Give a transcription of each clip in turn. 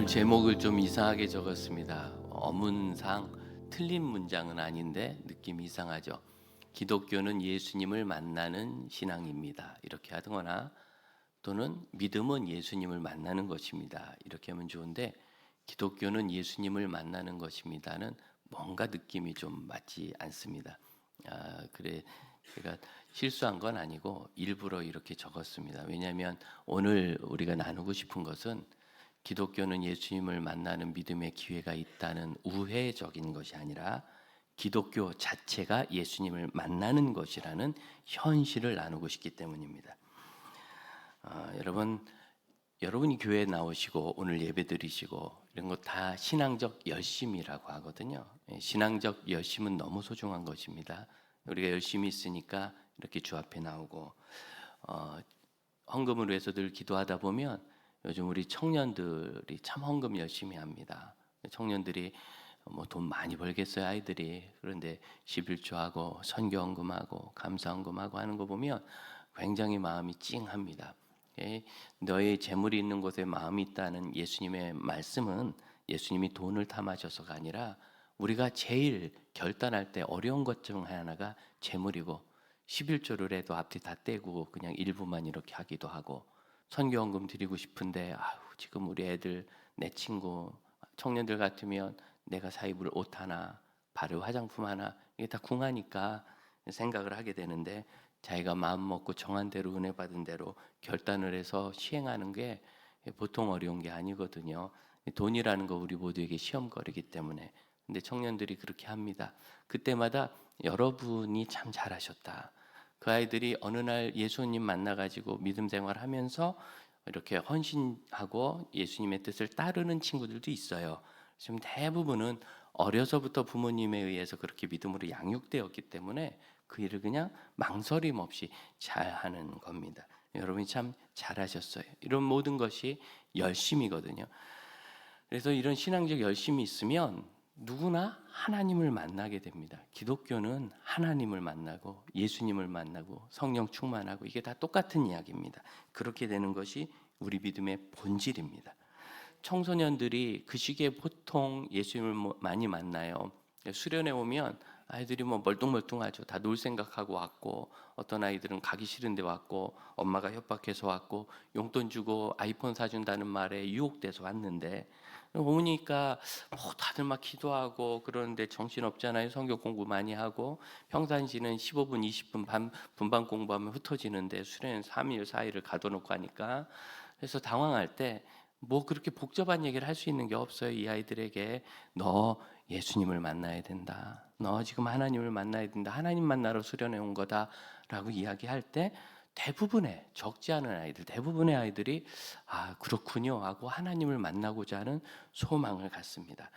제목을 좀 이상하게 적었습니다. 어문상 틀린 문장은 아닌데 느낌이 이상하죠. 기독교는 예수님을 만나는 신앙입니다. 이렇게 하거나 또는 믿음은 예수님을 만나는 것입니다. 이렇게 하면 좋은데 기독교는 예수님을 만나는 것입니다는 뭔가 느낌이 좀 맞지 않습니다. 그래 제가 실수한 건 아니고 일부러 이렇게 적었습니다. 왜냐하면 오늘 우리가 나누고 싶은 것은 기독교는 예수님을 만나는 믿음의 기회가 있다는 우회적인 것이 아니라 기독교 자체가 예수님을 만나는 것이라는 현실을 나누고 싶기 때문입니다. 여러분이 교회에 나오시고 오늘 예배 드리시고 이런 거 다 신앙적 열심이라고 하거든요. 신앙적 열심은 너무 소중한 것입니다. 우리가 열심히 있으니까 이렇게 주 앞에 나오고 헌금을 위해서 늘 기도하다 보면 요즘 우리 청년들이 참 헌금 열심히 합니다. 청년들이 뭐 돈 많이 벌겠어요, 아이들이. 그런데 11조하고 선교 헌금하고 감사 헌금하고 하는 거 보면 굉장히 마음이 찡합니다. 너의 재물이 있는 곳에 마음이 있다는 예수님의 말씀은 예수님이 돈을 탐하셔서가 아니라 우리가 제일 결단할 때 어려운 것 중 하나가 재물이고 11조를 해도 앞뒤 다 떼고 그냥 일부만 이렇게 하기도 하고 선교헌금 드리고 싶은데 지금 우리 애들 내 친구 청년들 같으면 내가 사 입을 옷 하나 바를 화장품 하나 이게 다 궁하니까 생각을 하게 되는데 자기가 마음 먹고 정한 대로 은혜 받은 대로 결단을 해서 시행하는 게 보통 어려운 게 아니거든요. 돈이라는 거 우리 모두에게 시험거리기 때문에 근데 청년들이 그렇게 합니다. 그때마다 여러분이 참 잘하셨다. 그 아이들이 어느 날 예수님 만나가지고 믿음 생활하면서 이렇게 헌신하고 예수님의 뜻을 따르는 친구들도 있어요. 지금 대부분은 어려서부터 부모님에 의해서 그렇게 믿음으로 양육되었기 때문에 그 일을 그냥 망설임 없이 잘하는 겁니다. 여러분이 참 잘하셨어요. 이런 모든 것이 열심이거든요. 그래서 이런 신앙적 열심이 있으면 누구나 하나님을 만나게 됩니다. 기독교는 하나님을 만나고 예수님을 만나고 성령 충만하고 이게 다 똑같은 이야기입니다. 그렇게 되는 것이 우리 믿음의 본질입니다. 청소년들이 그 시기에 보통 예수님을 많이 만나요. 수련회 오면 아이들이 뭐 멀뚱멀뚱하죠. 다 놀 생각하고 왔고 어떤 아이들은 가기 싫은데 왔고 엄마가 협박해서 왔고 용돈 주고 아이폰 사준다는 말에 유혹돼서 왔는데 오니까 다들 막 기도하고 그러는데 정신없잖아요. 성경 공부 많이 하고 평상시는 15분 20분 분반 공부하면 흩어지는데 수련회는 3일 4일을 가둬놓고 하니까 그래서 당황할 때 뭐 그렇게 복잡한 얘기를 할 수 있는 게 없어요. 이 아이들에게 너 예수님을 만나야 된다. 너 지금 하나님을 만나야 된다. 하나님 만나러 수련회 온 거다라고 이야기할 때 대부분의 적지 않은 아이들, 대부분의 아이들이 그렇군요 하고 하나님을 만나고자 하는 소망을 갖습니다.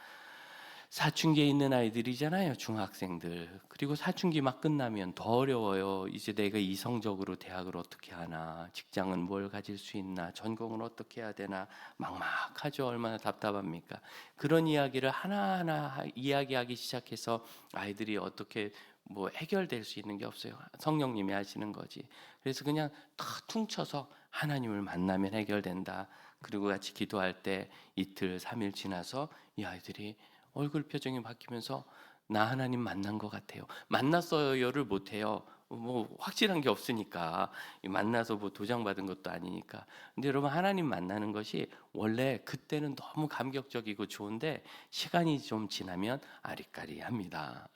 사춘기에 있는 아이들이잖아요, 중학생들. 그리고 사춘기 막 끝나면 더 어려워요. 이제 내가 이성적으로 대학을 어떻게 하나, 직장은 뭘 가질 수 있나, 전공은 어떻게 해야 되나, 막막하죠. 얼마나 답답합니까? 그런 이야기를 하나하나 이야기하기 시작해서 아이들이 어떻게 뭐 해결될 수 있는 게 없어요. 성령님이 하시는 거지. 그래서 그냥 다 퉁쳐서 하나님을 만나면 해결된다. 그리고 같이 기도할 때 이틀, 3일 지나서 이 아이들이 얼굴 표정이 바뀌면서 나 하나님 만난 것 같아요. 만났어요를 못해요. 뭐 확실한 게 없으니까 만나서 뭐 도장 받은 것도 아니니까. 근데 여러분 하나님 만나는 것이 원래 그때는 너무 감격적이고 좋은데 시간이 좀 지나면 아리까리합니다.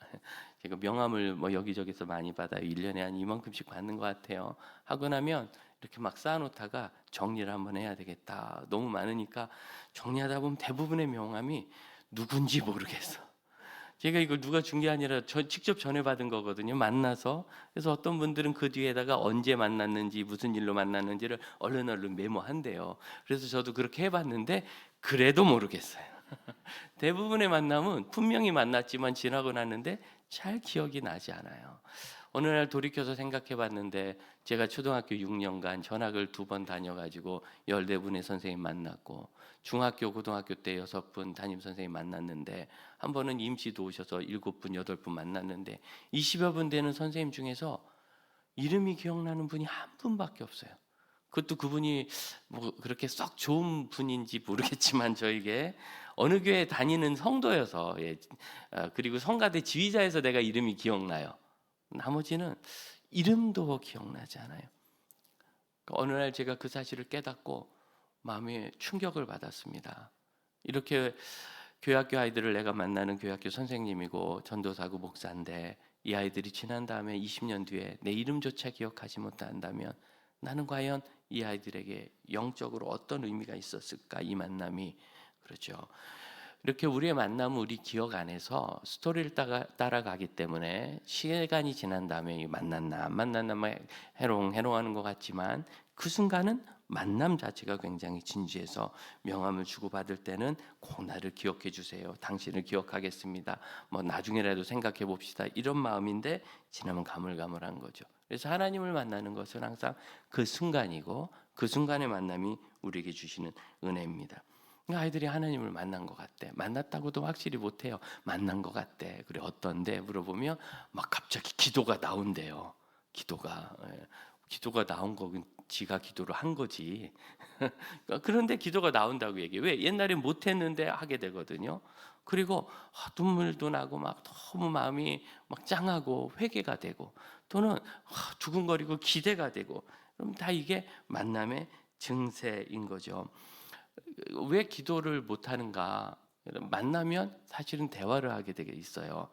제가 명함을 뭐 여기저기서 많이 받아요. 1년에 한 이만큼씩 받는 것 같아요. 하고 나면 이렇게 막 쌓아놓다가 정리를 한번 해야 되겠다. 너무 많으니까 정리하다 보면 대부분의 명함이 누군지 모르겠어. 제가 이걸 누가 준 게 아니라 직접 전해받은 거거든요. 만나서. 그래서 어떤 분들은 그 뒤에다가 언제 만났는지 무슨 일로 만났는지를 얼른 메모한대요. 그래서 저도 그렇게 해봤는데 그래도 모르겠어요. 대부분의 만남은 분명히 만났지만 지나고 났는데 잘 기억이 나지 않아요. 어느 날 돌이켜서 생각해 봤는데 제가 초등학교 6년간 전학을 2번 다녀가지고 14분의 선생님 만났고 중학교 고등학교 때 6분 담임 선생님 만났는데 한 번은 임시도 오셔서 7분 8분 만났는데 20여 분 되는 선생님 중에서 이름이 기억나는 분이 한 분밖에 없어요. 그것도 그분이 뭐 그렇게 썩 좋은 분인지 모르겠지만 저에게 어느 교회 다니는 성도여서 그리고 성가대 지휘자에서 내가 이름이 기억나요. 나머지는 이름도 기억나지 않아요. 어느 날 제가 그 사실을 깨닫고 마음에 충격을 받았습니다. 이렇게 교회학교 아이들을 내가 만나는 교회학교 선생님이고 전도사고 목사인데 이 아이들이 지난 다음에 20년 뒤에 내 이름조차 기억하지 못한다면 나는 과연 이 아이들에게 영적으로 어떤 의미가 있었을까? 이 만남이 그렇죠. 이렇게 우리의 만남은 우리 기억 안에서 스토리를 따라가기 때문에 시간이 지난 다음에 만났나 안 만났나 해롱해롱하는 것 같지만 그 순간은 만남 자체가 굉장히 진지해서 명함을 주고받을 때는 꼭 나를 기억해 주세요. 당신을 기억하겠습니다. 뭐 나중에라도 생각해 봅시다. 이런 마음인데 지나면 가물가물한 거죠. 그래서 하나님을 만나는 것은 항상 그 순간이고 그 순간의 만남이 우리에게 주시는 은혜입니다. 아이들이 하나님을 만난 것 같대. 만났다고도 확실히 못해요. 만난 것 같대. 그래 어떤데 물어보면 막 갑자기 기도가 나온대요. 기도가 나온 거는 지가 기도를 한 거지. 그런데 기도가 나온다고 얘기해. 왜? 옛날에 못했는데 하게 되거든요. 그리고 눈물도 나고 막 너무 마음이 막 짱하고 회개가 되고 또는 두근거리고 기대가 되고 그럼 다 이게 만남의 증세인 거죠. 왜 기도를 못하는가? 만나면 사실은 대화를 하게 되게 있어요.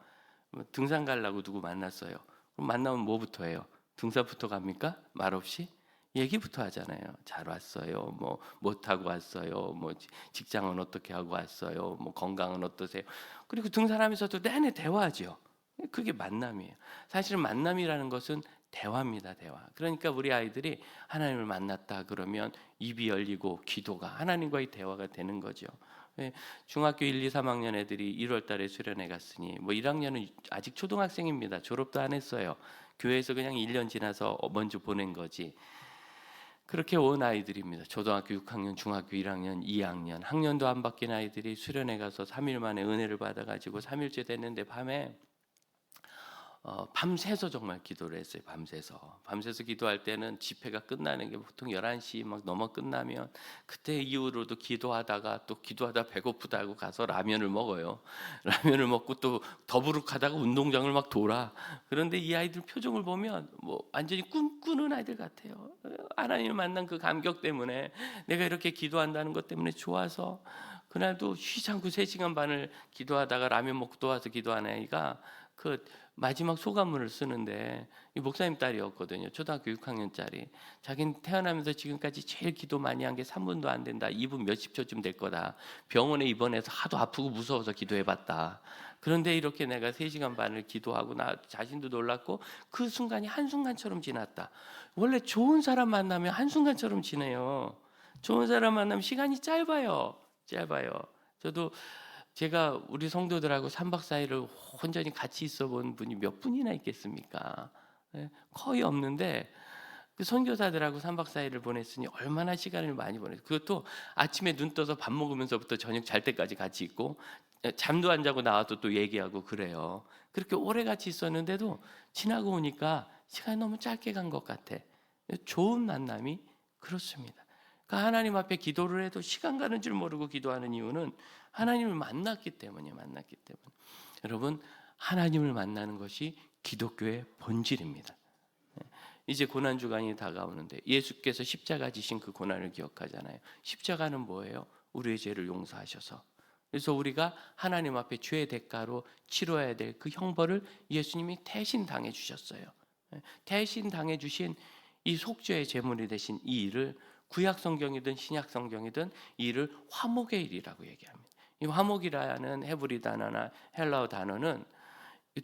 등산 가려고 누구 만났어요. 그럼 만나면 뭐부터 해요? 등산부터 갑니까? 말없이? 얘기부터 하잖아요. 잘 왔어요. 뭐 타고 왔어요. 뭐 직장은 어떻게 하고 왔어요. 뭐 건강은 어떠세요? 그리고 등산하면서도 내내 대화하죠. 그게 만남이에요. 사실은 만남이라는 것은 대화입니다. 대화. 그러니까 우리 아이들이 하나님을 만났다 그러면 입이 열리고 기도가 하나님과의 대화가 되는 거죠. 중학교 1, 2, 3학년 애들이 1월 달에 수련회 갔으니 뭐 1학년은 아직 초등학생입니다. 졸업도 안 했어요. 교회에서 그냥 1년 지나서 먼저 보낸 거지. 그렇게 온 아이들입니다. 초등학교 6학년, 중학교 1학년, 2학년, 학년도 안 바뀐 아이들이 수련회 가서 3일 만에 은혜를 받아가지고 3일째 됐는데 밤에 밤새서 정말 기도를 했어요. 밤새서 기도할 때는 집회가 끝나는 게 보통 11시 막 넘어 끝나면 그때 이후로도 기도하다가 또 기도하다 배고프다고 가서 라면을 먹어요. 라면을 먹고 또 더부룩하다가 운동장을 막 돌아. 그런데 이 아이들 표정을 보면 뭐 완전히 꿈꾸는 아이들 같아요. 하나님을 만난 그 감격 때문에 내가 이렇게 기도한다는 것 때문에 좋아서 그날도 쉬지 않고 3시간 반을 기도하다가 라면 먹고 또 와서 기도하는 아이가 그 마지막 소감문을 쓰는데 이 목사님 딸이었거든요. 초등학교 6학년짜리. 자기는 태어나면서 지금까지 제일 기도 많이 한 게 3분도 안 된다. 2분 몇십 초쯤 될 거다. 병원에 입원해서 하도 아프고 무서워서 기도해봤다. 그런데 이렇게 내가 3시간 반을 기도하고 나 자신도 놀랐고 그 순간이 한순간처럼 지났다. 원래 좋은 사람 만나면 한순간처럼 지내요. 좋은 사람 만나면 시간이 짧아요. 저도 제가 우리 성도들하고 3박 4일을 온전히 같이 있어 본 분이 몇 분이나 있겠습니까? 거의 없는데 그 선교사들하고 3박 4일을 보냈으니 얼마나 시간을 많이 보냈어요. 그것도 아침에 눈 떠서 밥 먹으면서부터 저녁 잘 때까지 같이 있고 잠도 안 자고 나와도 또 얘기하고 그래요. 그렇게 오래 같이 있었는데도 지나고 오니까 시간이 너무 짧게 간 것 같아. 좋은 만남이 그렇습니다. 그러니까 하나님 앞에 기도를 해도 시간 가는 줄 모르고 기도하는 이유는 하나님을 만났기 때문이에요. 여러분, 하나님을 만나는 것이 기독교의 본질입니다. 이제 고난 주간이 다가오는데 예수께서 십자가 지신 그 고난을 기억하잖아요. 십자가는 뭐예요? 우리의 죄를 용서하셔서. 그래서 우리가 하나님 앞에 죄의 대가로 치러야 될 그 형벌을 예수님이 대신 당해 주셨어요. 대신 당해 주신 이 속죄의 제물이 되신 이 일을 구약 성경이든 신약 성경이든 이 일을 화목의 일이라고 얘기합니다. 이 화목이라는 헤브리 단어나 헬라어 단어는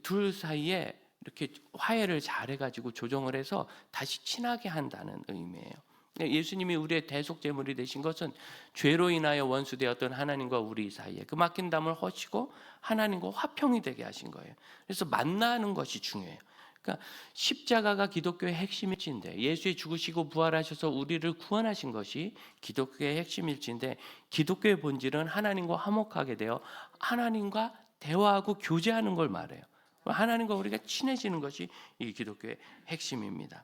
둘 사이에 이렇게 화해를 잘해가지고 조정을 해서 다시 친하게 한다는 의미예요. 예수님이 우리의 대속 제물이 되신 것은 죄로 인하여 원수되었던 하나님과 우리 사이에 그 막힌 담을 허시고 하나님과 화평이 되게 하신 거예요. 그래서 만나는 것이 중요해요. 그러니까 십자가가 기독교의 핵심일지인데 예수의 죽으시고 부활하셔서 우리를 구원하신 것이 기독교의 핵심일지인데 기독교의 본질은 하나님과 화목하게 되어 하나님과 대화하고 교제하는 걸 말해요. 하나님과 우리가 친해지는 것이 이 기독교의 핵심입니다.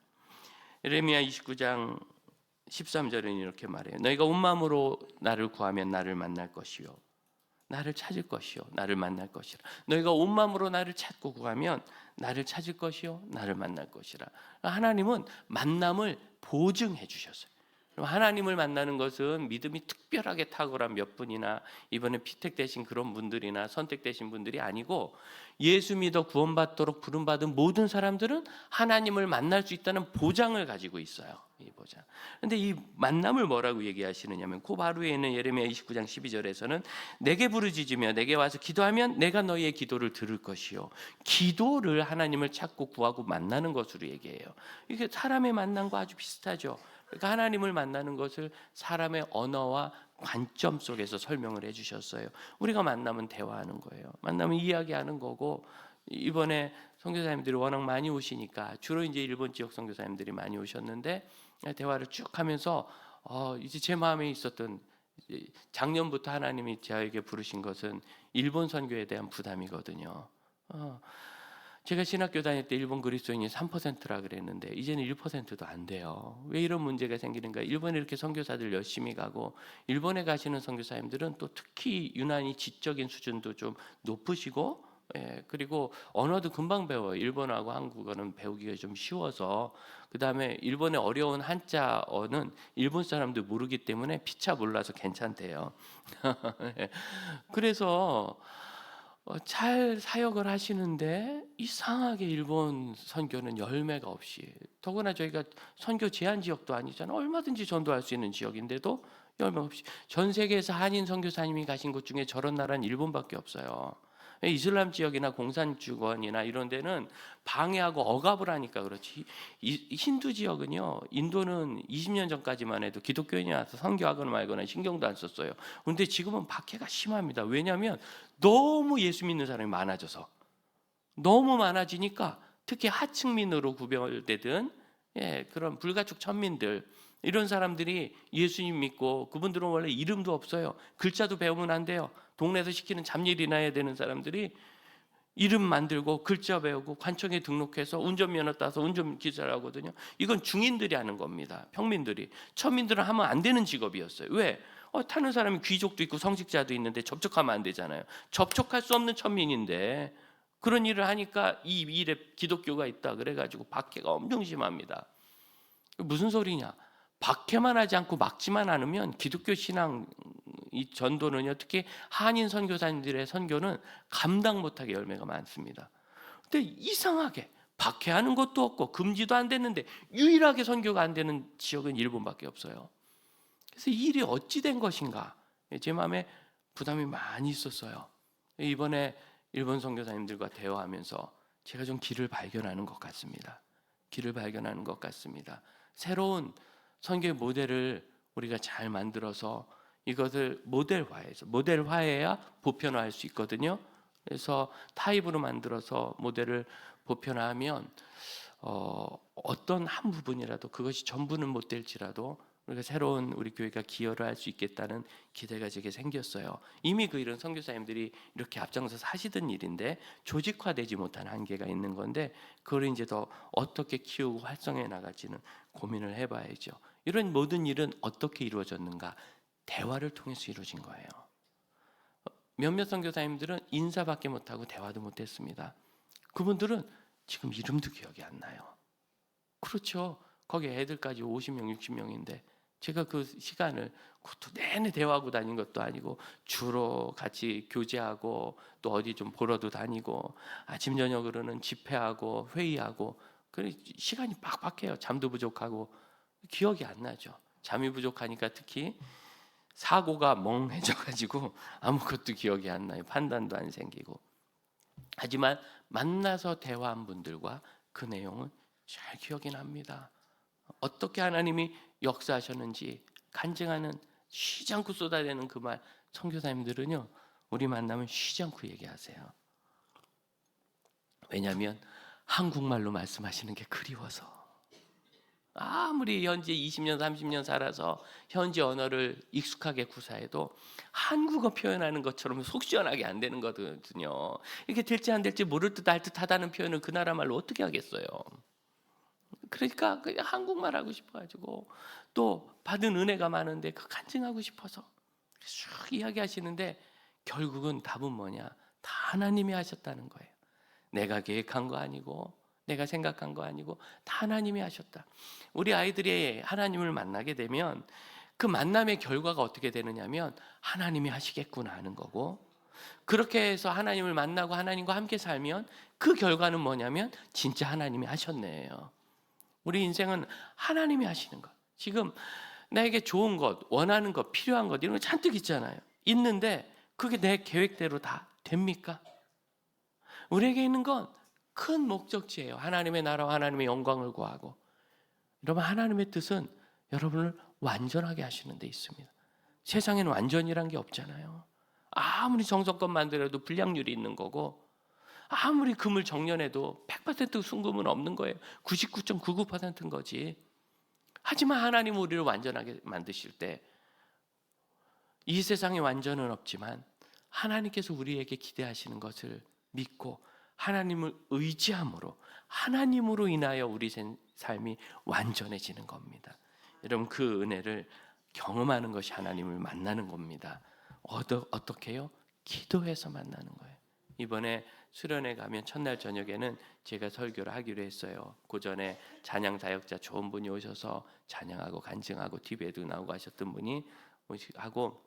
예레미야 29장 13절은 이렇게 말해요. 너희가 온 마음으로 나를 구하면 나를 만날 것이요 나를 찾을 것이요 나를 만날 것이라. 너희가 온 마음으로 나를 찾고 구하면 나를 찾을 것이요 나를 만날 것이라. 하나님은 만남을 보증해 주셨어요. 하나님을 만나는 것은 믿음이 특별하게 탁월한 몇 분이나 이번에 피택되신 그런 분들이나 선택되신 분들이 아니고, 예수 믿어 구원받도록 부름받은 모든 사람들은 하나님을 만날 수 있다는 보장을 가지고 있어요. 이 보장. 그런데 이 만남을 뭐라고 얘기하시느냐면, 그 바로 위에 있는 예레미야 29장 12절에서는 내게 부르짖으며 내게 와서 기도하면 내가 너희의 기도를 들을 것이요. 기도를 하나님을 찾고 구하고 만나는 것으로 얘기해요. 이게 사람의 만남과 아주 비슷하죠. 그러니까 하나님을 만나는 것을 사람의 언어와 관점 속에서 설명을 해주셨어요. 우리가 만나면 대화하는 거예요. 만나면 이야기하는 거고, 이번에 선교사님들이 워낙 많이 오시니까 주로 이제 일본 지역 선교사님들이 많이 오셨는데, 대화를 쭉 하면서 이제 제 마음에 있었던, 작년부터 하나님이 저에게 부르신 것은 일본 선교에 대한 부담이거든요. 제가 신학교 다닐 때 일본 그리스도인이 3%라 그랬는데 이제는 1%도 안 돼요. 왜 이런 문제가 생기는가? 일본에 이렇게 선교사들 열심히 가고, 일본에 가시는 선교사님들은 또 특히 유난히 지적인 수준도 좀 높으시고, 그리고 언어도 금방 배워요. 일본어하고 한국어는 배우기가 좀 쉬워서. 그 다음에 일본의 어려운 한자어는 일본 사람도 모르기 때문에 피차 몰라서 괜찮대요. 그래서 잘 사역을 하시는데 이상하게 일본 선교는 열매가 없이, 더구나 저희가 선교 제한 지역도 아니잖아요. 얼마든지 전도할 수 있는 지역인데도 열매 없이. 전 세계에서 한인 선교사님이 가신 곳 중에 저런 나라는 일본밖에 없어요. 이슬람 지역이나 공산주권이나 이런 데는 방해하고 억압을 하니까 그렇지. 힌두 지역은요, 인도는 20년 전까지만 해도 기독교인이 와서 선교하거나 말거나 신경도 안 썼어요. 그런데 지금은 박해가 심합니다. 왜냐하면 너무 예수 믿는 사람이 많아져서, 너무 많아지니까 특히 하층민으로 구별되든 그런 불가촉 천민들, 이런 사람들이 예수님 믿고, 그분들은 원래 이름도 없어요. 글자도 배우면 안 돼요. 동네에서 시키는 잡일이나 해야 되는 사람들이 이름 만들고 글자 배우고 관청에 등록해서 운전면허 따서 운전기사를 하거든요. 이건 중인들이 하는 겁니다. 평민들이. 천민들은 하면 안 되는 직업이었어요. 왜? 타는 사람이 귀족도 있고 성직자도 있는데 접촉하면 안 되잖아요. 접촉할 수 없는 천민인데 그런 일을 하니까 이 일에 기독교가 있다 그래가지고 박해가 엄청 심합니다. 무슨 소리냐? 박해만 하지 않고 막지만 않으면 기독교 신앙, 이 전도는요, 특히 한인 선교사님들의 선교는 감당 못하게 열매가 많습니다. 근데 이상하게 박해하는 것도 없고 금지도 안 됐는데 유일하게 선교가 안 되는 지역은 일본밖에 없어요. 그래서 이 일이 어찌 된 것인가? 제 마음에 부담이 많이 있었어요. 이번에 일본 선교사님들과 대화하면서 제가 좀 길을 발견하는 것 같습니다. 길을 발견하는 것 같습니다. 새로운 선교의 모델을 우리가 잘 만들어서 이것을 모델화해야 보편화할 수 있거든요. 그래서 타입으로 만들어서 모델을 보편화하면 어떤 한 부분이라도, 그것이 전부는 못 될지라도 우리가 새로운 우리 교회가 기여를 할 수 있겠다는 기대가 제게 생겼어요. 이미 그 일은 선교사님들이 이렇게 앞장서서 하시던 일인데 조직화되지 못한 한계가 있는 건데, 그걸 이제 더 어떻게 키우고 활성해 나갈지는 고민을 해봐야죠. 이런 모든 일은 어떻게 이루어졌는가? 대화를 통해서 이루어진 거예요. 몇몇 선교사님들은 인사밖에 못하고 대화도 못했습니다. 그분들은 지금 이름도 기억이 안 나요. 그렇죠. 거기 애들까지 50명, 60명인데 제가 그 시간을 그것도 내내 대화하고 다닌 것도 아니고, 주로 같이 교제하고 또 어디 좀 보러도 다니고 아침 저녁으로는 집회하고 회의하고, 그래 시간이 빡빡해요. 잠도 부족하고 기억이 안 나죠. 잠이 부족하니까 특히 사고가 멍해져가지고 아무것도 기억이 안 나요. 판단도 안 생기고. 하지만 만나서 대화한 분들과 그 내용은 잘 기억이 납니다. 어떻게 하나님이 역사하셨는지 간증하는, 쉬지 않고 쏟아내는 그 말, 선교사님들은요, 우리 만나면 쉬지 않고 얘기하세요. 왜냐하면 한국말로 말씀하시는 게 그리워서. 아무리 현지 20년, 30년 살아서 현지 언어를 익숙하게 구사해도 한국어 표현하는 것처럼 속 시원하게 안 되는 거거든요. 이게 될지 안 될지 모를 듯 알 듯하다는 표현을 그 나라 말로 어떻게 하겠어요? 그러니까 그냥 한국말 하고 싶어가지고 또 받은 은혜가 많은데 그 간증하고 싶어서 쭉 이야기하시는데 결국은 답은 뭐냐? 다 하나님이 하셨다는 거예요. 내가 계획한 거 아니고 내가 생각한 거 아니고 다 하나님이 하셨다. 우리 아이들이 하나님을 만나게 되면 그 만남의 결과가 어떻게 되느냐면 하나님이 하시겠구나 하는 거고, 그렇게 해서 하나님을 만나고 하나님과 함께 살면 그 결과는 뭐냐면 진짜 하나님이 하셨네요. 우리 인생은 하나님이 하시는 것. 지금 나에게 좋은 것, 원하는 것, 필요한 것 이런 거 잔뜩 있잖아요. 있는데 그게 내 계획대로 다 됩니까? 우리에게 있는 건 큰 목적지예요. 하나님의 나라와 하나님의 영광을 구하고. 여러분, 하나님의 뜻은 여러분을 완전하게 하시는 데 있습니다. 세상에는 완전이란 게 없잖아요. 아무리 정성껏 만들어도 불량률이 있는 거고, 아무리 금을 정련해도 100% 순금은 없는 거예요. 99.99%인 거지. 하지만 하나님은 우리를 완전하게 만드실 때 이 세상에 완전은 없지만 하나님께서 우리에게 기대하시는 것을 믿고 하나님을 의지함으로, 하나님으로 인하여 우리 삶이 완전해지는 겁니다. 여러분, 그 은혜를 경험하는 것이 하나님을 만나는 겁니다. 어떻게 해요? 기도해서 만나는 거예요. 이번에 수련회 가면 첫날 저녁에는 제가 설교를 하기로 했어요. 그 전에 찬양 사역자 좋은 분이 오셔서 찬양하고 간증하고 TV에도 나오고 하셨던 분이 하고,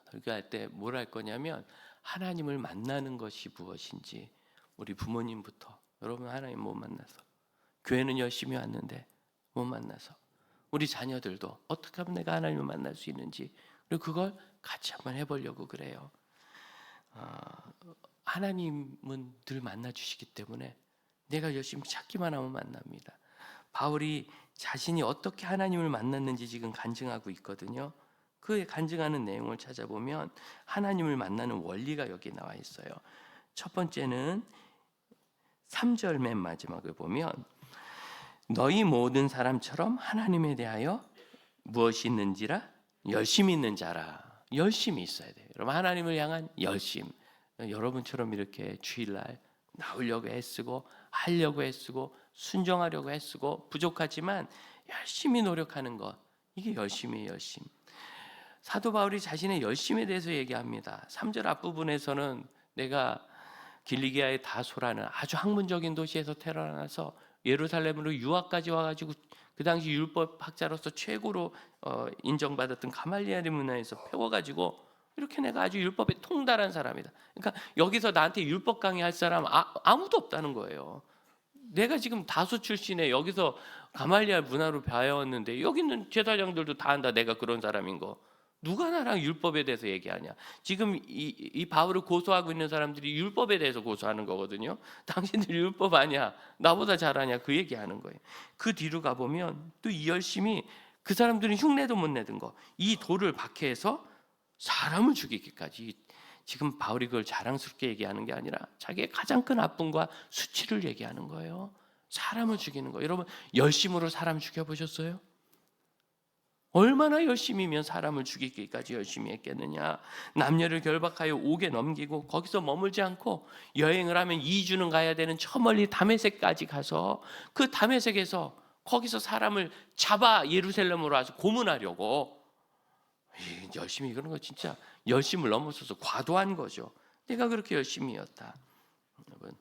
설교할 때 뭘 할 거냐면 하나님을 만나는 것이 무엇인지, 우리 부모님부터, 여러분 하나님 못 만나서, 교회는 열심히 왔는데 못 만나서, 우리 자녀들도 어떻게 하면 내가 하나님을 만날 수 있는지, 그리고 그걸 같이 한번 해보려고 그래요. 하나님은 늘 만나주시기 때문에 내가 열심히 찾기만 하면 만납니다. 바울이 자신이 어떻게 하나님을 만났는지 지금 간증하고 있거든요. 그 간증하는 내용을 찾아보면 하나님을 만나는 원리가 여기 나와 있어요. 첫 번째는 3절 맨 마지막을 보면 너희 모든 사람처럼 하나님에 대하여 무엇이 있는지라 열심히 있는 자라. 열심히 있어야 돼요. 여러분, 하나님을 향한 열심. 여러분처럼 이렇게 주일날 나오려고 애쓰고 하려고 애쓰고 순종하려고 애쓰고 부족하지만 열심히 노력하는 것, 이게 열심이에요. 열심. 사도 바울이 자신의 열심에 대해서 얘기합니다. 3절 앞부분에서는 내가 길리기아의 다소라는 아주 학문적인 도시에서 태어나서 예루살렘으로 유학까지 와가지고 그 당시 율법학자로서 최고로 인정받았던 가말리엘의 문화에서 배워가지고 이렇게 내가 아주 율법에 통달한 사람이다. 그러니까 여기서 나한테 율법 강의할 사람 아무도 없다는 거예요. 내가 지금 다소 출신에 여기서 가말리엘 문화로 배웠는데 여기 있는 제사장들도 다 안다. 내가 그런 사람인 거. 누가 나랑 율법에 대해서 얘기하냐? 지금 이 바울을 고소하고 있는 사람들이 율법에 대해서 고소하는 거거든요. 당신들 율법 아니야, 나보다 잘하냐, 그 얘기하는 거예요. 그 뒤로 가보면 또 이 열심히, 그 사람들은 흉내도 못 내던 거, 이 돌을 박해해서 사람을 죽이기까지. 지금 바울이 그걸 자랑스럽게 얘기하는 게 아니라 자기의 가장 큰 아픔과 수치를 얘기하는 거예요. 사람을 죽이는 거. 여러분, 열심으로 사람 죽여보셨어요? 얼마나 열심히면 사람을 죽이기까지 열심히 했겠느냐. 남녀를 결박하여 옥에 넘기고 거기서 머물지 않고 여행을 하면 2주는 가야 되는 저 멀리 다메섹까지 가서 그 다메섹에서 거기서 사람을 잡아 예루살렘으로 와서 고문하려고. 열심히 그런 거 진짜 열심을 넘어서서 과도한 거죠. 내가 그렇게 열심히였다. 여러분,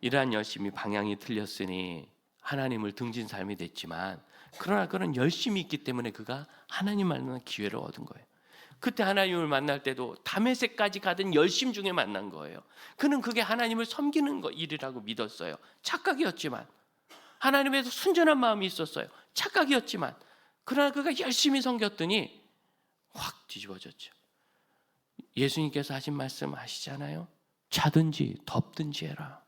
이러한 열심이 방향이 틀렸으니 하나님을 등진 삶이 됐지만, 그러나 그런 열심이 있기 때문에 그가 하나님 만나는 기회를 얻은 거예요. 그때 하나님을 만날 때도 다메섹까지 가던 열심 중에 만난 거예요. 그는 그게 하나님을 섬기는 일이라고 믿었어요. 착각이었지만, 하나님에서 순전한 마음이 있었어요. 착각이었지만, 그러나 그가 열심히 섬겼더니 확 뒤집어졌죠. 예수님께서 하신 말씀 아시잖아요. 차든지 덥든지 해라.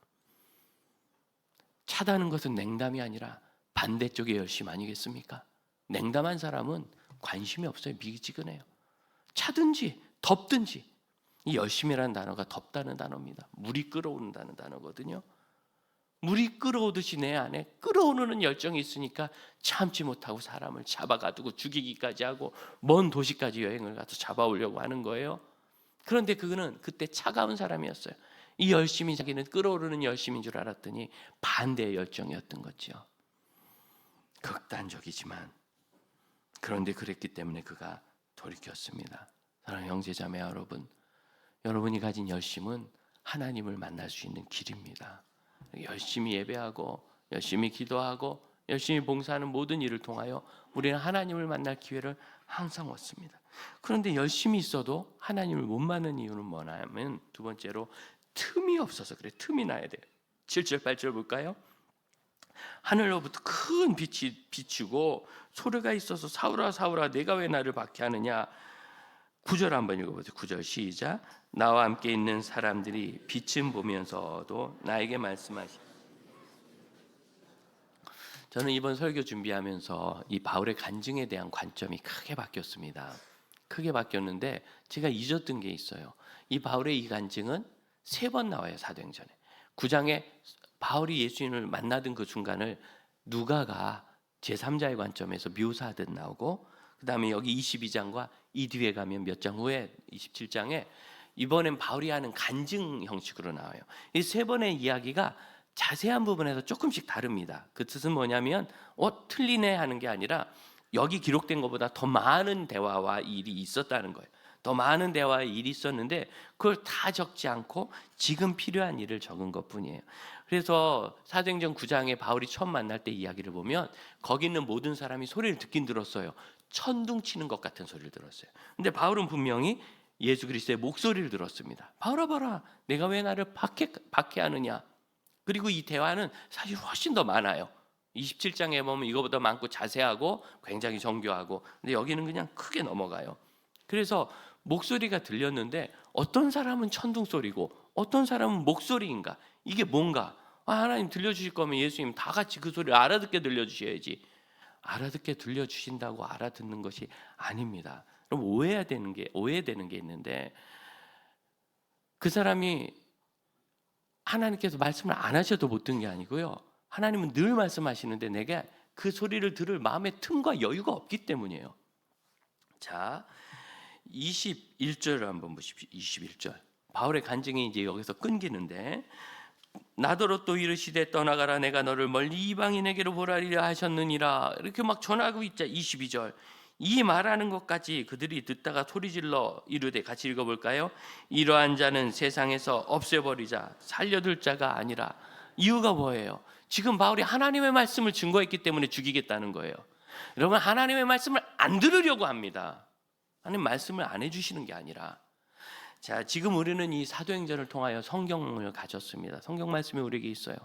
차다는 것은 냉담이 아니라 반대쪽의 열심 아니겠습니까? 냉담한 사람은 관심이 없어요. 미지근해요. 차든지 덥든지. 이 열심이라는 단어가 덥다는 단어입니다. 물이 끓어오른다는 단어거든요. 물이 끓어오듯이 내 안에 끓어오르는 열정이 있으니까 참지 못하고 사람을 잡아가두고 죽이기까지 하고 먼 도시까지 여행을 가서 잡아오려고 하는 거예요. 그런데 그는 그때 차가운 사람이었어요. 이 열심이 자기는 끓어오르는 열심인 줄 알았더니 반대의 열정이었던 거죠. 극단적이지만 그런데 그랬기 때문에 그가 돌이켰습니다. 사랑하는 형제자매 여러분, 여러분이 가진 열심은 하나님을 만날 수 있는 길입니다. 열심히 예배하고 열심히 기도하고 열심히 봉사하는 모든 일을 통하여 우리는 하나님을 만날 기회를 항상 얻습니다. 그런데 열심히 있어도 하나님을 못 만나는 이유는 뭐냐면, 두 번째로 틈이 없어서 그래. 틈이 나야 돼요. 7절 8절 볼까요? 하늘로부터 큰 빛이 비추고 소리가 있어서 사울아 사울아 내가 왜 나를 박해하느냐. 9절 한번 읽어보세요. 9절 시작. 나와 함께 있는 사람들이 빛을 보면서도 나에게 말씀하시. 저는 이번 설교 준비하면서 이 바울의 간증에 대한 관점이 크게 바뀌었습니다. 크게 바뀌었는데 제가 잊었던 게 있어요. 이 바울의 이 간증은 3번 나와요. 사도행전에 9장에 바울이 예수님을 만나던 그 순간을 누가가 제3자의 관점에서 묘사하듯 나오고, 그 다음에 여기 22장과 이 뒤에 가면 몇 장 후에 27장에 이번엔 바울이 하는 간증 형식으로 나와요. 이 3번의 이야기가 자세한 부분에서 조금씩 다릅니다. 그 뜻은 뭐냐면 틀리네 하는 게 아니라 여기 기록된 것보다 더 많은 대화와 일이 있었다는 거예요. 더 많은 대화와 일이 있었는데 그걸 다 적지 않고 지금 필요한 일을 적은 것뿐이에요. 그래서 사도행전 9장에 바울이 처음 만날 때 이야기를 보면 거기 있는 모든 사람이 소리를 듣긴 들었어요. 천둥 치는 것 같은 소리를 들었어요. 근데 바울은 분명히 예수 그리스도의 목소리를 들었습니다. 바울아 봐라, 내가 왜 나를 박해하느냐. 그리고 이 대화는 사실 훨씬 더 많아요. 27장에 보면 이거보다 많고 자세하고 굉장히 정교하고, 근데 여기는 그냥 크게 넘어가요. 그래서 목소리가 들렸는데 어떤 사람은 천둥 소리고 어떤 사람은 목소리인가, 이게 뭔가, 하나님 들려주실 거면 예수님 다 같이 그 소리를 알아듣게 들려주셔야지. 알아듣게 들려주신다고 알아듣는 것이 아닙니다. 그럼 오해되는 게 있는데, 그 사람이 하나님께서 말씀을 안 하셔도 못 듣는 게 아니고요. 하나님은 늘 말씀하시는데 내가 그 소리를 들을 마음의 틈과 여유가 없기 때문이에요. 자, 21절을 한번 보십시오. 21절. 바울의 간증이 이제 여기서 끊기는데, 나더러 또 이르시되 떠나가라 내가 너를 멀리 이방인에게로 보내리라 하셨느니라. 이렇게 막 전하고 있자. 22절. 이 말하는 것까지 그들이 듣다가 소리질러 이르되, 같이 읽어볼까요? 이러한 자는 세상에서 없애버리자, 살려둘 자가 아니라. 이유가 뭐예요? 지금 바울이 하나님의 말씀을 증거했기 때문에 죽이겠다는 거예요. 여러분, 하나님의 말씀을 안 들으려고 합니다. 하나님 말씀을 안 해주시는 게 아니라. 자, 지금 우리는 이 사도행전을 통하여 성경을 가졌습니다. 성경 말씀이 우리에게 있어요.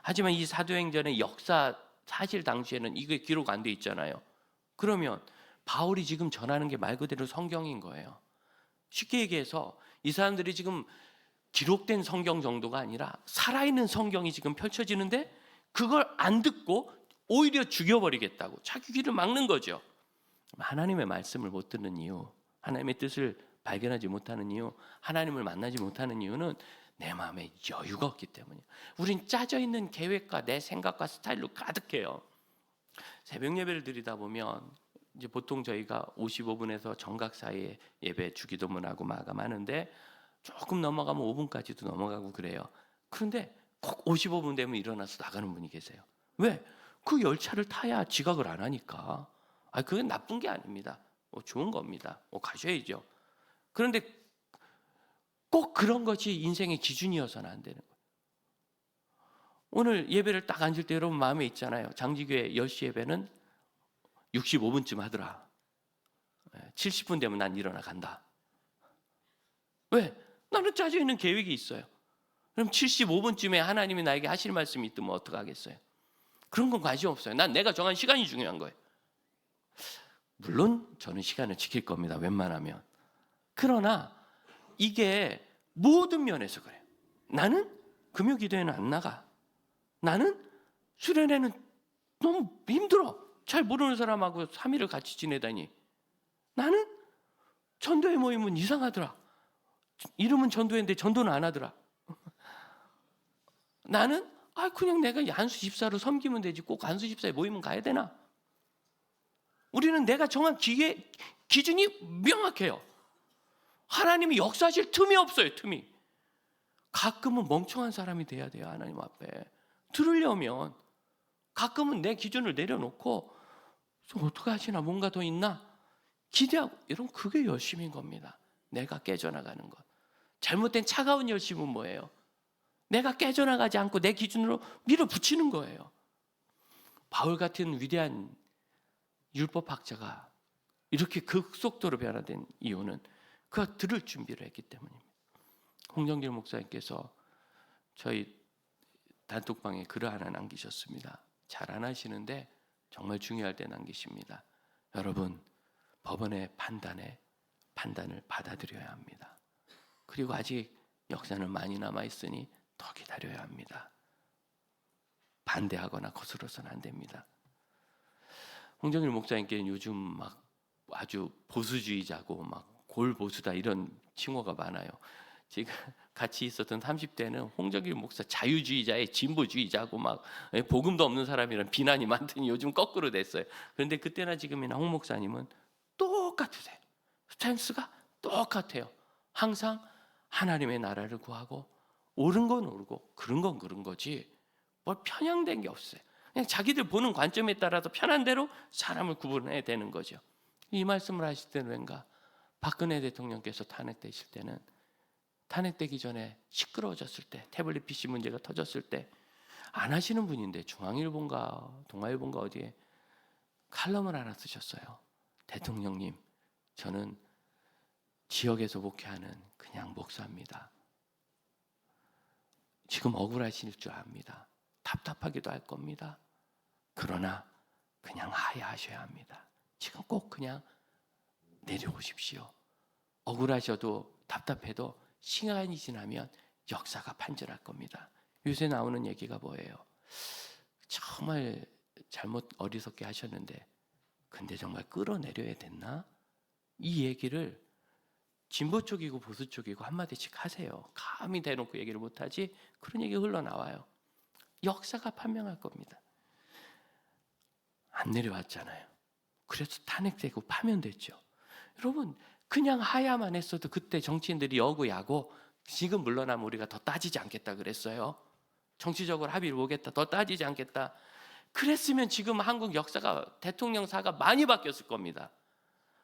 하지만 이 사도행전의 역사 사실 당시에는 이게 기록 안 돼 있잖아요. 그러면 바울이 지금 전하는 게 말 그대로 성경인 거예요. 쉽게 얘기해서 이 사람들이 지금 기록된 성경 정도가 아니라 살아있는 성경이 지금 펼쳐지는데 그걸 안 듣고 오히려 죽여버리겠다고 자기 귀를 막는 거죠. 하나님의 말씀을 못 듣는 이유, 하나님의 뜻을 발견하지 못하는 이유, 하나님을 만나지 못하는 이유는 내 마음에 여유가 없기 때문이에요. 우린 짜져 있는 계획과 내 생각과 스타일로 가득해요. 새벽 예배를 드리다 보면 이제 보통 저희가 55분에서 정각 사이에 예배 주기도문하고 마감하는데 조금 넘어가면 5분까지도 넘어가고 그래요. 그런데 꼭 55분 되면 일어나서 나가는 분이 계세요. 왜? 그 열차를 타야 지각을 안 하니까. 그건 나쁜 게 아닙니다. 좋은 겁니다. 가셔야죠. 그런데 꼭 그런 것이 인생의 기준이어서는 안 되는 거예요. 오늘 예배를 딱 앉을 때 여러분 마음에 있잖아요. 장지교회 10시 예배는 65분쯤 하더라. 70분 되면 난 일어나 간다. 왜? 나는 짜져 있는 계획이 있어요. 그럼 75분쯤에 하나님이 나에게 하실 말씀이 있으면 어떡하겠어요? 그런 건 관심 없어요. 난 내가 정한 시간이 중요한 거예요. 물론 저는 시간을 지킬 겁니다. 웬만하면. 그러나 이게 모든 면에서 그래요. 나는 금요 기도회는 안 나가. 나는 수련회는 너무 힘들어. 잘 모르는 사람하고 3일을 같이 지내다니. 나는 전도회 모임은 이상하더라. 이름은 전도회인데 전도는 안 하더라. 나는 그냥 내가 한수 집사로 섬기면 되지 꼭 한수 집사에 모이면 가야 되나? 우리는 내가 정한 기준이 명확해요. 하나님이 역사하실 틈이 없어요. 틈이. 가끔은 멍청한 사람이 돼야 돼요. 하나님 앞에 들으려면 가끔은 내 기준을 내려놓고 그래서 어떻게 하시나, 뭔가 더 있나 기대하고, 여러분 그게 열심인 겁니다. 내가 깨져나가는 것. 잘못된 차가운 열심은 뭐예요? 내가 깨져나가지 않고 내 기준으로 밀어붙이는 거예요. 바울 같은 위대한 율법학자가 이렇게 급속도로 변화된 이유는 그가 들을 준비를 했기 때문입니다. 홍정길 목사님께서 저희 단톡방에 글을 하나 남기셨습니다. 잘 안 하시는데 정말 중요할 때 남기십니다. 여러분, 법원의 판단을 받아들여야 합니다. 그리고 아직 역사는 많이 남아있으니 더 기다려야 합니다. 반대하거나 거스러서는 안 됩니다. 홍정일 목사님께는 요즘 막 아주 보수주의자고 막 골보수다 이런 칭호가 많아요. 지금 같이 있었던 30대는 홍정일 목사 자유주의자의 진보주의자고 막 복음도 없는 사람이란 비난이 많더니 요즘 거꾸로 됐어요. 그런데 그때나 지금이나 홍 목사님은 똑같으세요. 스탠스가 똑같아요. 항상 하나님의 나라를 구하고 옳은 건 옳고 그른 건 그른 거지 뭘 편향된 게 없어요. 그냥 자기들 보는 관점에 따라서 편한 대로 사람을 구분해야 되는 거죠. 이 말씀을 하실 때는 왠가 박근혜 대통령께서 탄핵되실 때는 탄핵되기 전에 시끄러워졌을 때, 태블릿 PC 문제가 터졌을 때 안 하시는 분인데 중앙일보인가 동아일보인가 어디에 칼럼을 하나 쓰셨어요. 대통령님, 저는 지역에서 목회하는 그냥 목사입니다. 지금 억울하실 줄 압니다. 답답하기도 할 겁니다. 그러나 그냥 하야하셔야 합니다. 지금 꼭 그냥 내려오십시오. 억울하셔도 답답해도 시간이 지나면 역사가 판결할 겁니다. 요새 나오는 얘기가 뭐예요? 정말 잘못 어리석게 하셨는데 근데 정말 끌어내려야 됐나? 이 얘기를 진보 쪽이고 보수 쪽이고 한마디씩 하세요. 감히 대놓고 얘기를 못하지 그런 얘기 흘러나와요. 역사가 판명할 겁니다. 안 내려왔잖아요. 그래서 탄핵되고 파면됐죠. 여러분 그냥 하야만 했어도 그때 정치인들이 여고야고 지금 물러나면 우리가 더 따지지 않겠다 그랬어요. 정치적으로 합의를 보겠다, 더 따지지 않겠다 그랬으면 지금 한국 역사가 대통령사가 많이 바뀌었을 겁니다.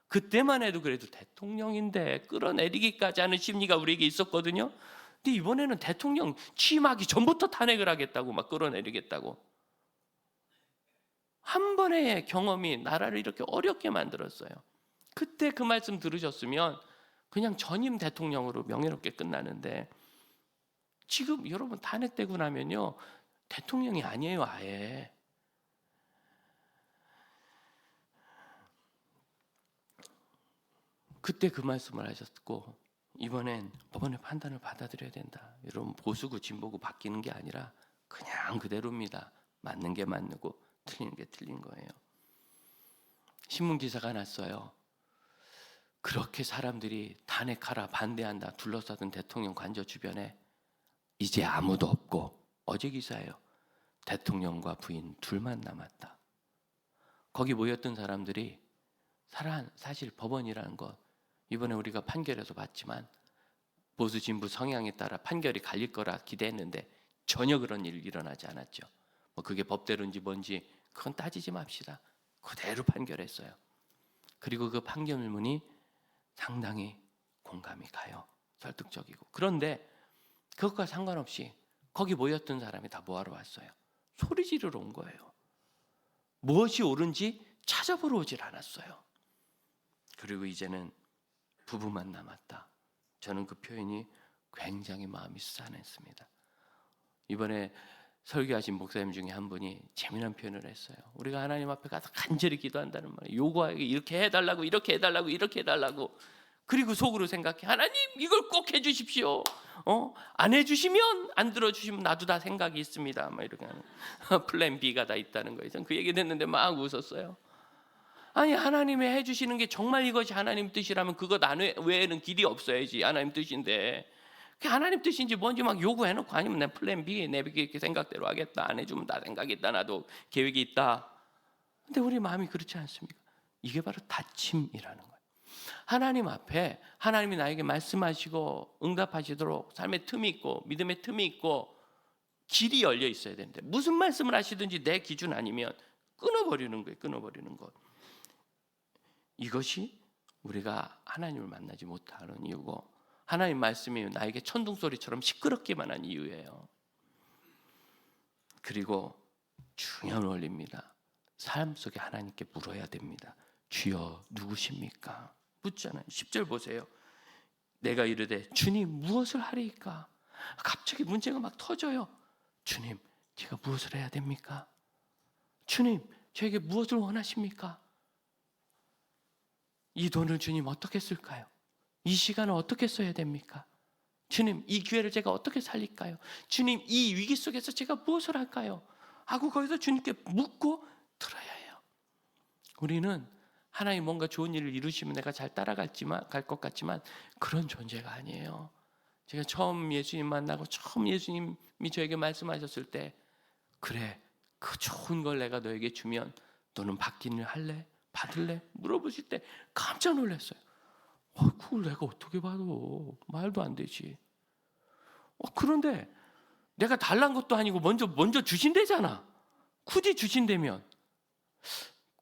그때만 해도 그래도 대통령인데 끌어내리기까지 하는 심리가 우리에게 있었거든요. 근데 이번에는 대통령 취임하기 전부터 탄핵을 하겠다고 막 끌어내리겠다고. 한 번의 경험이 나라를 이렇게 어렵게 만들었어요. 그때 그 말씀 들으셨으면 그냥 전임 대통령으로 명예롭게 끝나는데 지금 여러분 탄핵되고 나면요 대통령이 아니에요. 아예 그때 그 말씀을 하셨고 이번엔 법원의 판단을 받아들여야 된다. 여러분 보수고 진보고 바뀌는 게 아니라 그냥 그대로입니다. 맞는 게 맞고 틀리는 게 틀린 거예요. 신문 기사가 났어요. 그렇게 사람들이 탄핵하라 반대한다 둘러싸던 대통령 관저 주변에 이제 아무도 없고 어제 기사예요. 대통령과 부인 둘만 남았다. 거기 모였던 사람들이 사실 법원이라는 것 이번에 우리가 판결에서 봤지만 보수 진보 성향에 따라 판결이 갈릴 거라 기대했는데 전혀 그런 일이 일어나지 않았죠. 뭐 그게 법대로인지 뭔지 그건 따지지 맙시다. 그대로 판결했어요. 그리고 그 판결문이 상당히 공감이 가요. 설득적이고. 그런데 그것과 상관없이 거기 모였던 사람이 다 뭐하러 왔어요? 소리 지르러 온 거예요. 무엇이 옳은지 찾아보러 오질 않았어요. 그리고 이제는 부부만 남았다. 저는 그 표현이 굉장히 마음이 짠했습니다. 이번에 설교하신 목사님 중에 한 분이 재미난 표현을 했어요. 우리가 하나님 앞에 가서 간절히 기도한다는 말이에요. 요구하기 이렇게 해달라고 이렇게 해달라고 이렇게 해달라고 그리고 속으로 생각해 하나님 이걸 꼭 해주십시오. 안 해주시면 안 들어주시면 나도 다 생각이 있습니다. 막 이렇게 하는 플랜 B가 다 있다는 거예요. 전 그 얘기 듣는데 막 웃었어요. 아니 하나님이 해주시는 게 정말 이것이 하나님 뜻이라면 그것 외에는 길이 없어야지. 하나님 뜻인데 그게 하나님 뜻인지 뭔지 막 요구해놓고 아니면 내 플랜 B 내 생각대로 하겠다. 안 해주면 나 생각이 있다. 나도 계획이 있다. 근데 우리 마음이 그렇지 않습니까? 이게 바로 다침이라는 거예요. 하나님 앞에 하나님이 나에게 말씀하시고 응답하시도록 삶의 틈이 있고 믿음의 틈이 있고 길이 열려 있어야 되는데 무슨 말씀을 하시든지 내 기준 아니면 끊어버리는 거예요. 끊어버리는 것. 이것이 우리가 하나님을 만나지 못하는 이유고, 하나님 말씀이 나에게 천둥소리처럼 시끄럽기만 한 이유예요. 그리고 중요한 원리입니다. 삶 속에 하나님께 물어야 됩니다. 주여 누구십니까? 묻잖아요. 10절 보세요. 내가 이르되 주님 무엇을 하리이까? 갑자기 문제가 막 터져요. 주님 제가 무엇을 해야 됩니까? 주님 저에게 무엇을 원하십니까? 이 돈을 주님 어떻게 쓸까요? 이 시간을 어떻게 써야 됩니까? 주님 이 기회를 제가 어떻게 살릴까요? 주님 이 위기 속에서 제가 무엇을 할까요? 하고 거기서 주님께 묻고 들어야 해요. 우리는 하나님 뭔가 좋은 일을 이루시면 내가 잘 갈 것 같지만 그런 존재가 아니에요. 제가 처음 예수님 만나고 처음 예수님이 저에게 말씀하셨을 때, 그래 그 좋은 걸 내가 너에게 주면 너는 받기는 할래? 받을래? 물어보실 때 깜짝 놀랐어요. 그걸 내가 어떻게 받아? 말도 안 되지. 그런데 내가 달란 것도 아니고 먼저 주신대잖아. 굳이 주신다면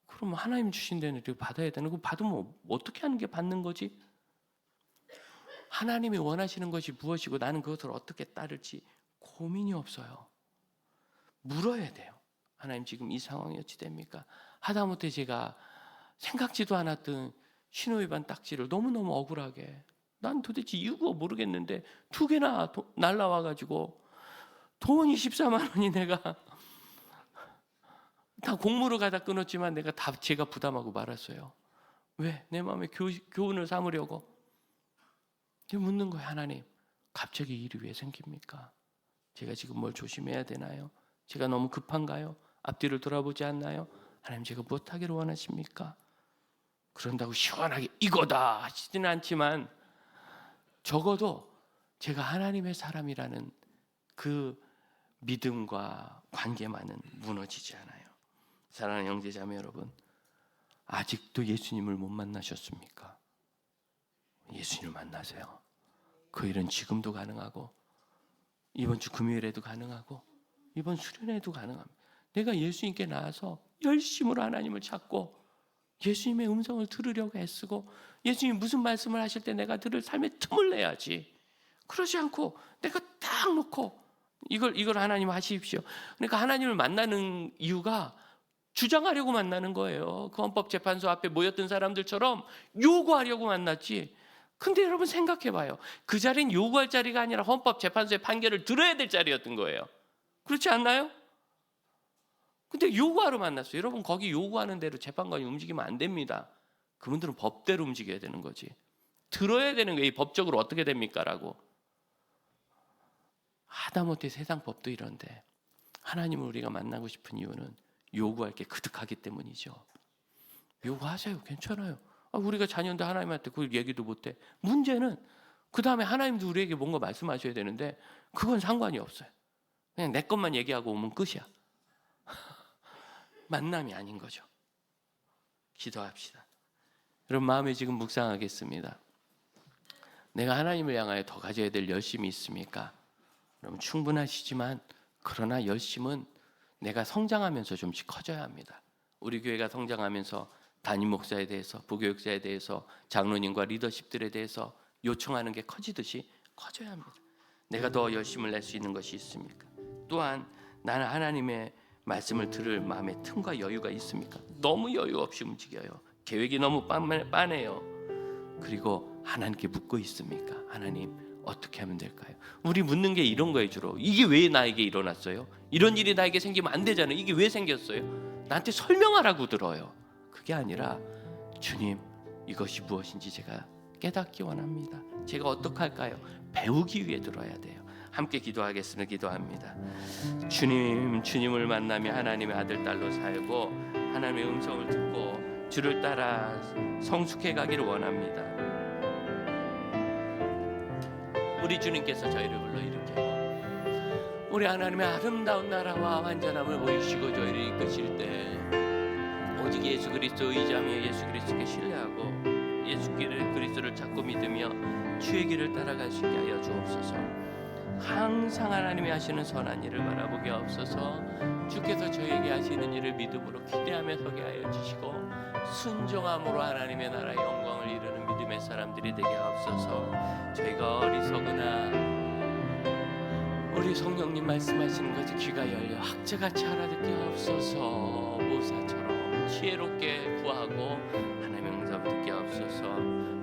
그럼 하나님 주신다는 걸 받아야 되는 거, 받으면 어떻게 하는 게 받는 거지? 하나님이 원하시는 것이 무엇이고 나는 그것을 어떻게 따를지 고민이 없어요. 물어야 돼요. 하나님 지금 이 상황이 어찌 됩니까? 하다못해 제가 생각지도 않았던 신호위반 딱지를 너무너무 억울하게, 난 도대체 이유가 모르겠는데 2개나 날라와가지고 돈 24만 원이 내가 다 공무로 가다 끊었지만 내가 다 제가 부담하고 말았어요. 왜? 내 마음에 교훈을 삼으려고. 묻는 거예요. 하나님 갑자기 이 일이 왜 생깁니까? 제가 지금 뭘 조심해야 되나요? 제가 너무 급한가요? 앞뒤를 돌아보지 않나요? 하나님 제가 무엇하기를 원하십니까? 그런다고 시원하게 이거다 하시지는 않지만 적어도 제가 하나님의 사람이라는 그 믿음과 관계만은 무너지지 않아요. 사랑하는 형제자매 여러분, 아직도 예수님을 못 만나셨습니까? 예수님을 만나세요. 그 일은 지금도 가능하고 이번 주 금요일에도 가능하고 이번 수련회에도 가능합니다. 내가 예수님께 나와서 열심으로 하나님을 찾고 예수님의 음성을 들으려고 애쓰고 예수님이 무슨 말씀을 하실 때 내가 들을 삶의 틈을 내야지. 그러지 않고 내가 딱 놓고 이걸 하나님 하십시오. 그러니까 하나님을 만나는 이유가 주장하려고 만나는 거예요. 그 헌법재판소 앞에 모였던 사람들처럼 요구하려고 만났지. 근데 여러분 생각해봐요. 그 자리는 요구할 자리가 아니라 헌법재판소의 판결을 들어야 될 자리였던 거예요. 그렇지 않나요? 근데 요구하러 만났어요. 여러분 거기 요구하는 대로 재판관이 움직이면 안 됩니다. 그분들은 법대로 움직여야 되는 거지. 들어야 되는 거예요. 법적으로 어떻게 됩니까? 라고. 하다못해 세상 법도 이런데 하나님을 우리가 만나고 싶은 이유는 요구할 게 그득하기 때문이죠. 요구하세요. 괜찮아요. 우리가 자녀인데 하나님한테 그걸 얘기도 못해. 문제는 그 다음에 하나님도 우리에게 뭔가 말씀하셔야 되는데 그건 상관이 없어요. 그냥 내 것만 얘기하고 오면 끝이야. 만남이 아닌 거죠. 기도합시다. 여러분 마음에 지금 묵상하겠습니다. 내가 하나님을 향하여 더 가져야 될 열심이 있습니까? 여러분 충분하시지만 그러나 열심은 내가 성장하면서 좀씩 커져야 합니다. 우리 교회가 성장하면서 담임 목사에 대해서, 부교육자에 대해서, 장로님과 리더십들에 대해서 요청하는 게 커지듯이 커져야 합니다. 내가 더 열심을 낼 수 있는 것이 있습니까? 또한 나는 하나님의 말씀을 들을 마음의 틈과 여유가 있습니까? 너무 여유 없이 움직여요. 계획이 너무 빤해요. 그리고 하나님께 묻고 있습니까? 하나님 어떻게 하면 될까요? 우리 묻는 게 이런 거예요. 주로 이게 왜 나에게 일어났어요? 이런 일이 나에게 생기면 안 되잖아요. 이게 왜 생겼어요? 나한테 설명하라고 들어요. 그게 아니라 주님 이것이 무엇인지 제가 깨닫기 원합니다. 제가 어떻게 할까요? 배우기 위해 들어야 돼요. 함께 기도하겠습니다. 기도합니다. 주님, 주님을 만나며 하나님의 아들 딸로 살고 하나님의 음성을 듣고 주를 따라 성숙해 가기를 원합니다. 우리 주님께서 저희를 불러일으키고 우리 하나님의 아름다운 나라와 완전함을 보이시고 저희를 이끄실 때 오직 예수 그리스도 의지하며 예수 그리스도께 신뢰하고 예수 그리스도를 찾고 믿으며 주의 길을 따라갈 수 있게 하여 주옵소서. 항상 하나님이 하시는 선한 일을 바라보게 하옵소서. 주께서 저에게 하시는 일을 믿음으로 기대하며 서게 하여 주시고 순종함으로 하나님의 나라의 영광을 이루는 믿음의 사람들이 되게 하옵소서. 저희가 어리석으나 우리 성령님 말씀하시는 것이 귀가 열려 학자같이 알아듣게 하옵소서. 모사처럼 지혜롭게 구하고 하나님의 응답을 듣게 하옵소서.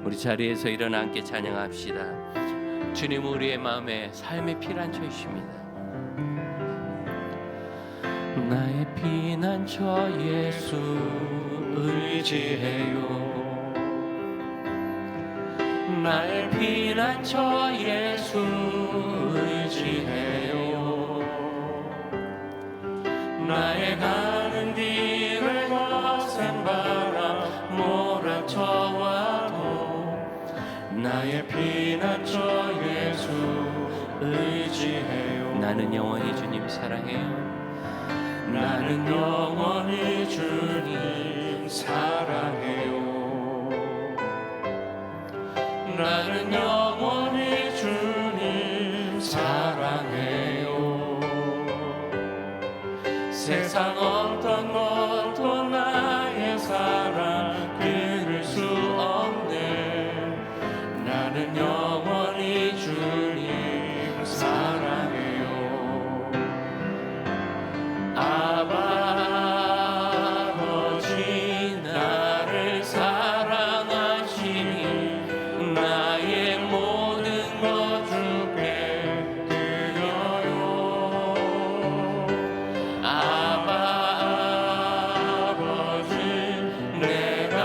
우리 자리에서 일어나 함께 찬양합시다. 주님, 우리의 마음에 삶의 피난처이십니다. 나의 피난처 예수 의지해요. 나의 피난처 예수 의지해요. 나의 가는 길을 거센 바람 몰아쳐와도 나의 피난처 예수 의지해요. 나는 영원히 주님 사랑해요. 나는 영원히 주님 사랑해요. 나는 영원히 주님 사랑해요. 세상 어떤 것도 나의 사랑 끊을 수 없네. 나는 영원히 주님 사랑해요. 아버지 나를 사랑하시니 나의 모든 것 주께 드려요. 아버지 내가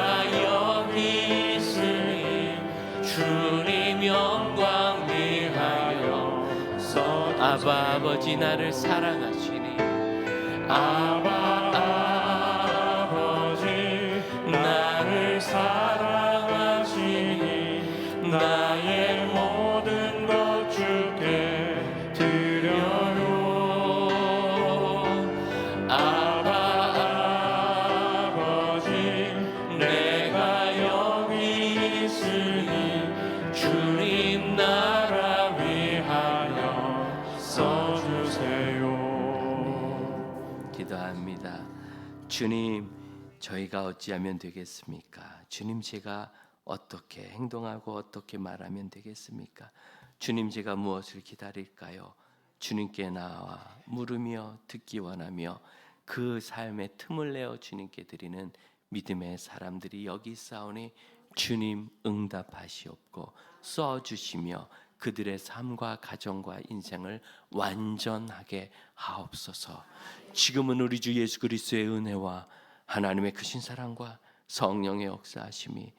여기 있으니 주님 영광 위하여 서 아버지 나를 사랑하시니 아버지 나를 사랑하시니 나의 모든 것 주께 드려요. 아버지 내가 여기 있으니 주님 나라 위하여 써주세요. 기도합니다. 주님, 저희가 어찌하면 되겠습니까? 주님, 제가 어떻게 행동하고 어떻게 말하면 되겠습니까? 주님, 제가 무엇을 기다릴까요? 주님께 나와 물으며 듣기 원하며 그 삶의 틈을 내어 주님께 드리는 믿음의 사람들이 여기 있사오니 주님 응답하시옵고 써주시며 그들의 삶과 가정과 인생을 완전하게 하옵소서. 지금은 우리 주 예수 그리스도의 은혜와 하나님의 크신 사랑과 성령의 역사하심이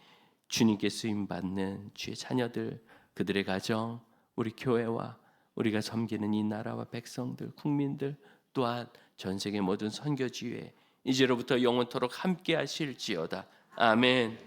주님께 쓰임받는 주의 자녀들, 그들의 가정, 우리 교회와 우리가 섬기는 이 나라와 백성들, 국민들, 또한 전 세계 모든 선교지회 이제로부터 영원토록 함께 하실지어다. 아멘.